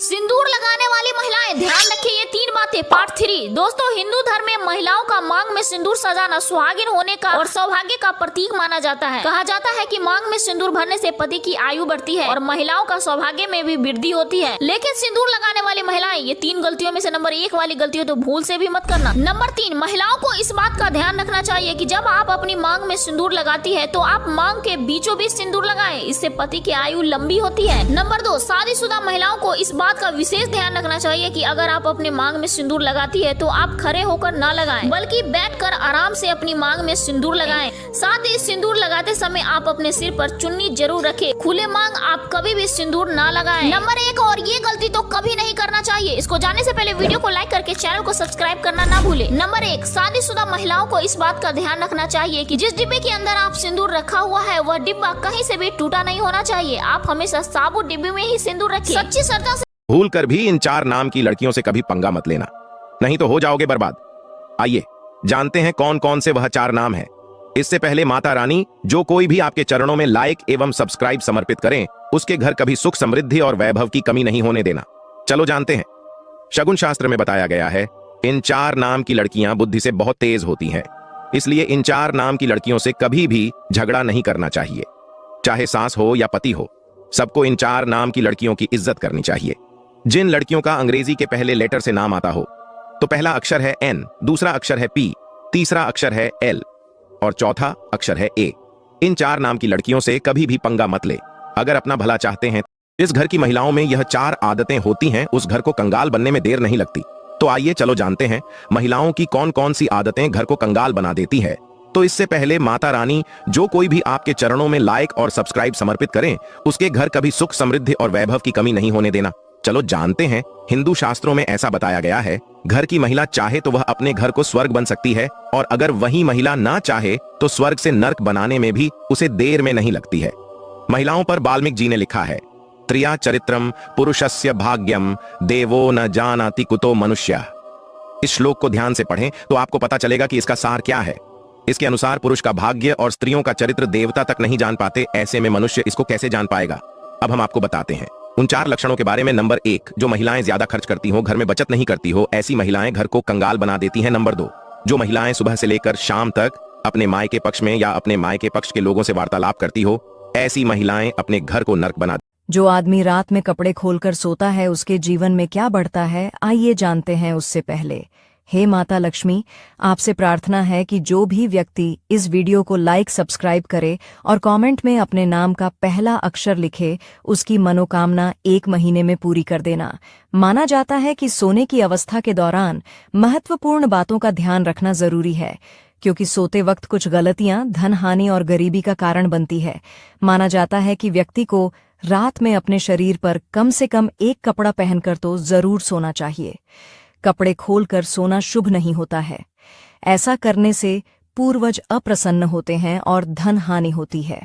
सिंदूर लगाने वाली महिलाएं ध्यान रखें ये 3 बातें। पार्ट 3। दोस्तों, हिंदू धर्म में महिलाओं का मांग में सिंदूर सजाना सुहागिन होने का और सौभाग्य का प्रतीक माना जाता है। कहा जाता है कि मांग में सिंदूर भरने से पति की आयु बढ़ती है और महिलाओं का सौभाग्य में भी वृद्धि होती है। लेकिन सिंदूर लगाने वाली महिलाएं ये 3 गलतियों में से नंबर 1 वाली गलती हो तो भूल से भी मत करना। नंबर 3, महिलाओं को इस बात का ध्यान रखना चाहिए कि जब आप अपनी मांग में सिंदूर लगाती है तो आप मांग के बीचों बीच सिंदूर लगाएं, इससे पति की आयु लंबी होती है। नंबर 2, शादीशुदा महिलाओं को इस बात का विशेष ध्यान रखना चाहिए कि अगर आप अपने मांग में सिंदूर लगाती है तो आप खड़े होकर ना लगाएं, बल्कि बैठकर आराम से अपनी मांग में सिंदूर लगाएं। साथ ही सिंदूर लगाते समय आप अपने सिर पर चुन्नी जरूर रखें। खुले मांग आप कभी भी सिंदूर ना लगाएं। नंबर 1, और ये गलती तो कभी नहीं करना चाहिए। इसको जानने से पहले वीडियो को लाइक करके चैनल को सब्सक्राइब करना ना भूले। नंबर 1, शादीशुदा महिलाओं को इस बात का ध्यान रखना चाहिए कि जिस डिब्बे के अंदर आप सिंदूर रखा हुआ है वह डिब्बा कहीं से भी टूटा नहीं होना चाहिए। आप हमेशा साबुत डिब्बे में ही सिंदूर रखें। सच्ची श्रद्धा से भूल कर भी इन 4 नाम की लड़कियों से कभी पंगा मत लेना, नहीं तो हो जाओगे बर्बाद। आइए जानते हैं कौन कौन से वह 4 नाम हैं। इससे पहले माता रानी, जो कोई भी आपके चरणों में लाइक एवं सब्सक्राइब समर्पित करें उसके घर कभी सुख समृद्धि और वैभव की कमी नहीं होने देना। चलो जानते हैं। शगुन शास्त्र में बताया गया है इन 4 नाम की लड़कियां बुद्धि से बहुत तेज होती हैं, इसलिए इन 4 नाम की लड़कियों से कभी भी झगड़ा नहीं करना चाहिए। चाहे सास हो या पति हो, सबको इन 4 नाम की लड़कियों की इज्जत करनी चाहिए। जिन लड़कियों का अंग्रेजी के पहले लेटर से नाम आता हो तो पहला अक्षर है N, दूसरा अक्षर है P, तीसरा अक्षर है L और चौथा अक्षर है A। इन 4 नाम की लड़कियों से कभी भी पंगा मत ले। अगर अपना भला चाहते हैं, जिस घर की महिलाओं में यह 4 आदतें होती हैं उस घर को कंगाल बनने में देर नहीं लगती। तो आइए चलो जानते हैं महिलाओं की कौन कौन सी आदतें घर को कंगाल बना देती है। तो इससे पहले माता रानी, जो कोई भी आपके चरणों में लाइक और सब्सक्राइब समर्पित करें उसके घर कभी सुख समृद्धि और वैभव की कमी नहीं होने देना। चलो जानते हैं। हिंदू शास्त्रों में ऐसा बताया गया है, घर की महिला चाहे तो वह अपने घर को स्वर्ग बन सकती है और अगर वही महिला ना चाहे तो स्वर्ग से नर्क बनाने में भी उसे देर में नहीं लगती है। महिलाओं पर वाल्मीकि जी ने लिखा है, त्रिया चरित्रम पुरुषस्य भाग्यम देवो न जानाति कुतो मनुष्य। इस श्लोक को ध्यान से पढ़ें तो आपको पता चलेगा कि इसका सार क्या है। इसके अनुसार पुरुष का भाग्य और स्त्रियों का चरित्र देवता तक नहीं जान पाते, ऐसे में मनुष्य इसको कैसे जान पाएगा। अब हम आपको बताते हैं उन 4 लक्षणों के बारे में। नंबर 1, जो महिलाएं ज्यादा खर्च करती हो, घर में बचत नहीं करती हो, ऐसी महिलाएं घर को कंगाल बना देती हैं। नंबर 2, जो महिलाएं सुबह से लेकर शाम तक अपने मायके पक्ष में या अपने मायके पक्ष के लोगों से वार्तालाप करती हो, ऐसी महिलाएं अपने घर को नर्क बना। जो आदमी रात में कपड़े खोलकर सोता है उसके जीवन में क्या बढ़ता है, आइए जानते हैं। उससे पहले हे माता लक्ष्मी, आपसे प्रार्थना है कि जो भी व्यक्ति इस वीडियो को लाइक सब्सक्राइब करे और कमेंट में अपने नाम का पहला अक्षर लिखे, उसकी मनोकामना 1 महीने में पूरी कर देना। माना जाता है कि सोने की अवस्था के दौरान महत्वपूर्ण बातों का ध्यान रखना जरूरी है, क्योंकि सोते वक्त कुछ गलतियां धन हानि और गरीबी का कारण बनती है। माना जाता है कि व्यक्ति को रात में अपने शरीर पर कम से कम 1 कपड़ा पहनकर तो जरूर सोना चाहिए। कपड़े खोलकर सोना शुभ नहीं होता है। ऐसा करने से पूर्वज अप्रसन्न होते हैं और धन हानि होती है।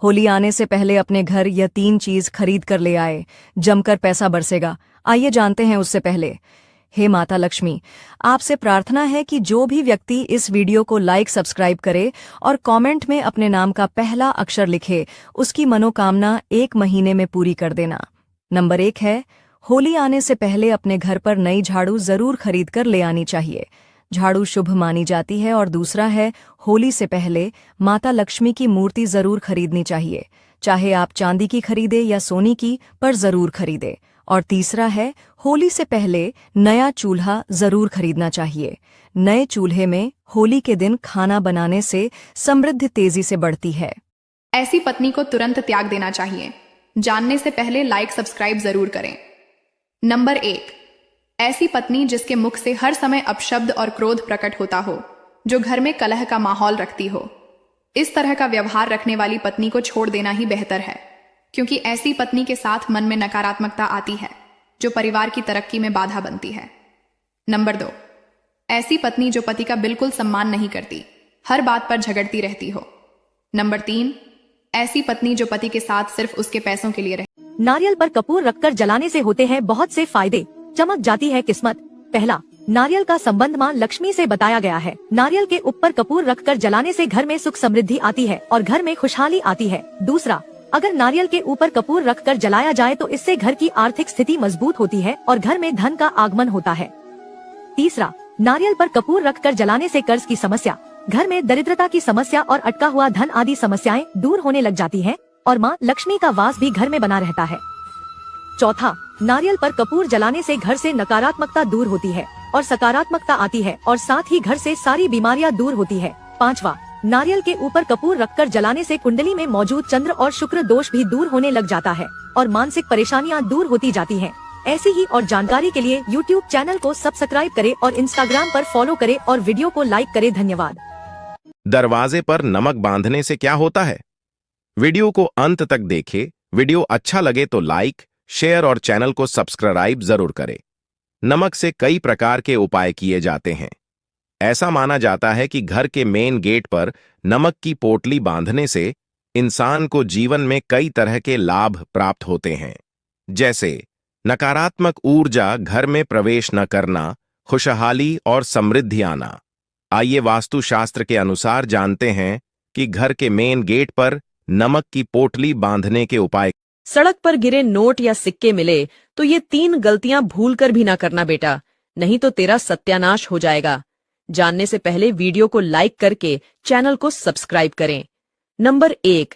होली आने से पहले अपने घर यह 3 चीज खरीद कर ले आए, जमकर पैसा बरसेगा। आइए जानते हैं उससे पहले। हे माता लक्ष्मी, आपसे प्रार्थना है कि जो भी व्यक्ति इस वीडियो को लाइक सब्सक्राइब करे और कमेंट में अपने नाम का पहला अक्षर लिखे, उसकी मनोकामना 1 महीने में पूरी कर देना। नंबर 1 है, होली आने से पहले अपने घर पर नई झाड़ू जरूर खरीद कर ले आनी चाहिए। झाड़ू शुभ मानी जाती है। और दूसरा है, होली से पहले माता लक्ष्मी की मूर्ति जरूर खरीदनी चाहिए, चाहे आप चांदी की खरीदे या सोनी की, पर जरूर खरीदे। और तीसरा है, होली से पहले नया चूल्हा जरूर खरीदना चाहिए। नए चूल्हे में होली के दिन खाना बनाने से समृद्धि तेजी से बढ़ती है। ऐसी पत्नी को तुरंत त्याग देना चाहिए। जानने से पहले लाइक सब्सक्राइब जरूर करें। नंबर 1, ऐसी पत्नी जिसके मुख से हर समय अपशब्द और क्रोध प्रकट होता हो, जो घर में कलह का माहौल रखती हो। इस तरह का व्यवहार रखने वाली पत्नी को छोड़ देना ही बेहतर है, क्योंकि ऐसी पत्नी के साथ मन में नकारात्मकता आती है जो परिवार की तरक्की में बाधा बनती है। नंबर 2, ऐसी पत्नी जो पति का बिल्कुल सम्मान नहीं करती, हर बात पर झगड़ती रहती हो। नंबर 3, ऐसी पत्नी जो पति के साथ सिर्फ उसके पैसों के लिए रहती। नारियल पर कपूर रखकर जलाने से होते हैं बहुत से फायदे, चमक जाती है किस्मत। पहला, नारियल का संबंध मां लक्ष्मी से बताया गया है। नारियल के ऊपर कपूर रखकर जलाने से घर में सुख समृद्धि आती है और घर में खुशहाली आती है। दूसरा, अगर नारियल के ऊपर कपूर रखकर जलाया जाए तो इससे घर की आर्थिक स्थिति मजबूत होती है और घर में धन का आगमन होता है। तीसरा, नारियल पर कपूर रखकर जलाने से कर्ज की समस्या, घर में दरिद्रता की समस्या और अटका हुआ धन आदि समस्याएं दूर होने लग जाती हैं और माँ लक्ष्मी का वास भी घर में बना रहता है। चौथा, नारियल पर कपूर जलाने से घर से नकारात्मकता दूर होती है और सकारात्मकता आती है और साथ ही घर से सारी बीमारियां दूर होती है। पांचवा, नारियल के ऊपर कपूर रखकर जलाने से कुंडली में मौजूद चंद्र और शुक्र दोष भी दूर होने लग जाता है और मानसिक परेशानियां दूर होती जाती हैं। ऐसी ही और जानकारी के लिए YouTube चैनल को सब्सक्राइब करें और Instagram पर फॉलो करें और वीडियो को लाइक करें। धन्यवाद। दरवाजे पर नमक बांधने से क्या होता है? वीडियो को अंत तक देखें। वीडियो अच्छा लगे तो लाइक, शेयर और चैनल को सब्सक्राइब जरूर करें। नमक से कई प्रकार के उपाय किए जाते हैं। ऐसा माना जाता है कि घर के मेन गेट पर नमक की पोटली बांधने से इंसान को जीवन में कई तरह के लाभ प्राप्त होते हैं, जैसे नकारात्मक ऊर्जा घर में प्रवेश न करना, खुशहाली और समृद्धि आना। आइए वास्तुशास्त्र के अनुसार जानते हैं कि घर के मेन गेट पर नमक की पोटली बांधने के उपाय। सड़क पर गिरे नोट या सिक्के मिले तो ये 3 गलतियां भूलकर भी ना करना बेटा, नहीं तो तेरा सत्यानाश हो जाएगा। जानने से पहले वीडियो को लाइक करके चैनल को सब्सक्राइब करें। नंबर 1,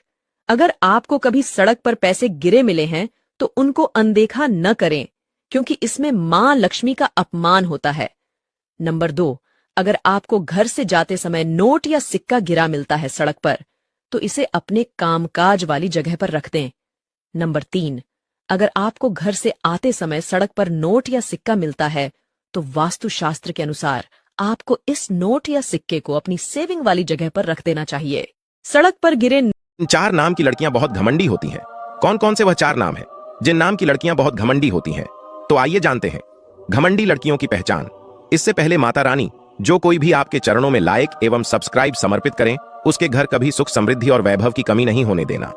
अगर आपको कभी सड़क पर पैसे गिरे मिले हैं तो उनको अनदेखा न करें, क्योंकि इसमें मां लक्ष्मी का अपमान होता है। नंबर 2, अगर आपको घर से जाते समय नोट या सिक्का गिरा मिलता है सड़क पर, तो इसे अपने कामकाज वाली जगह पर रख दें। नंबर 3, अगर आपको घर से आते समय सड़क पर नोट या सिक्का मिलता है तो वास्तुशास्त्र के अनुसार आपको इस नोट या सिक्के को अपनी सेविंग वाली जगह पर रख देना चाहिए। सड़क पर गिरे इन 4 नाम की लड़कियां बहुत घमंडी होती हैं। कौन कौन से वह 4 नाम हैं जिन नाम की लड़कियां बहुत घमंडी होती हैं? तो आइए जानते हैं घमंडी लड़कियों की पहचान। इससे पहले माता रानी, जो कोई भी आपके चरणों में लाइक एवं सब्सक्राइब समर्पित करें, उसके घर कभी सुख समृद्धि और वैभव की कमी नहीं होने देना।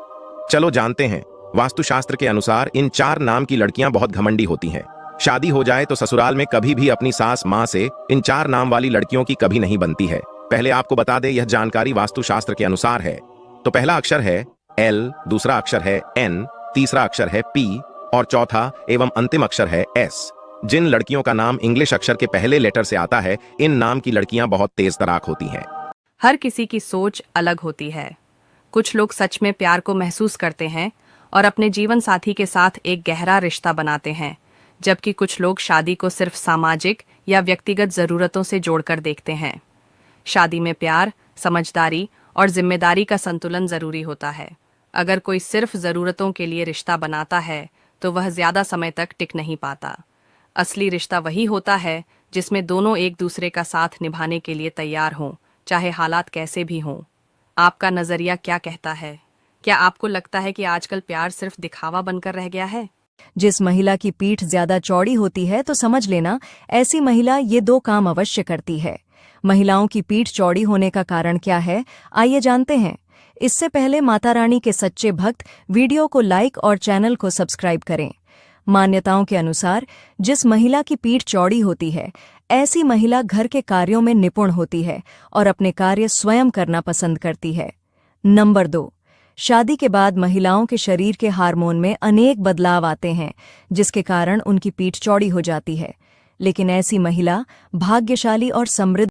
चलो जानते हैं वास्तुशास्त्र के अनुसार इन 4 नाम की लड़कियां बहुत घमंडी होती हैं। शादी हो जाए तो ससुराल में कभी भी अपनी सास मां से इन 4 नाम वाली लड़कियों की कभी नहीं बनती है। पहले आपको बता दें, यह जानकारी वास्तुशास्त्र के अनुसार है। तो पहला अक्षर है L, दूसरा अक्षर है N, तीसरा अक्षर है P और चौथा एवं अंतिम अक्षर है S। जिन लड़कियों का नाम इंग्लिश अक्षर के पहले लेटर से आता है, इन नाम की लड़कियां बहुत तेज तराक होती हैं। हर किसी की सोच अलग होती है। कुछ लोग सच में प्यार को महसूस करते हैं और अपने जीवन साथी के साथ एक गहरा रिश्ता बनाते हैं, जबकि कुछ लोग शादी को सिर्फ सामाजिक या व्यक्तिगत जरूरतों से जोड़कर देखते हैं। शादी में प्यार, समझदारी और जिम्मेदारी का संतुलन जरूरी होता है। अगर कोई सिर्फ जरूरतों के लिए रिश्ता बनाता है तो वह ज्यादा समय तक टिक नहीं पाता। असली रिश्ता वही होता है जिसमें दोनों एक दूसरे का साथ निभाने के लिए तैयार हों, चाहे हालात कैसे भी हों। आपका नजरिया क्या कहता है? क्या आपको लगता है कि आजकल प्यार सिर्फ दिखावा बनकर रह गया है? जिस महिला की पीठ ज्यादा चौड़ी होती है तो समझ लेना ऐसी महिला ये 2 काम अवश्य करती है। महिलाओं की पीठ चौड़ी होने का कारण क्या है, आइए जानते हैं। इससे पहले माता रानी के सच्चे भक्त वीडियो को लाइक और चैनल को सब्सक्राइब करें। मान्यताओं के अनुसार जिस महिला की पीठ चौड़ी होती है, ऐसी महिला घर के कार्यों में निपुण होती है और अपने कार्य स्वयं करना पसंद करती है। नंबर 2, शादी के बाद महिलाओं के शरीर के हार्मोन में अनेक बदलाव आते हैं, जिसके कारण उनकी पीठ चौड़ी हो जाती है। लेकिन ऐसी महिला भाग्यशाली और समृद्ध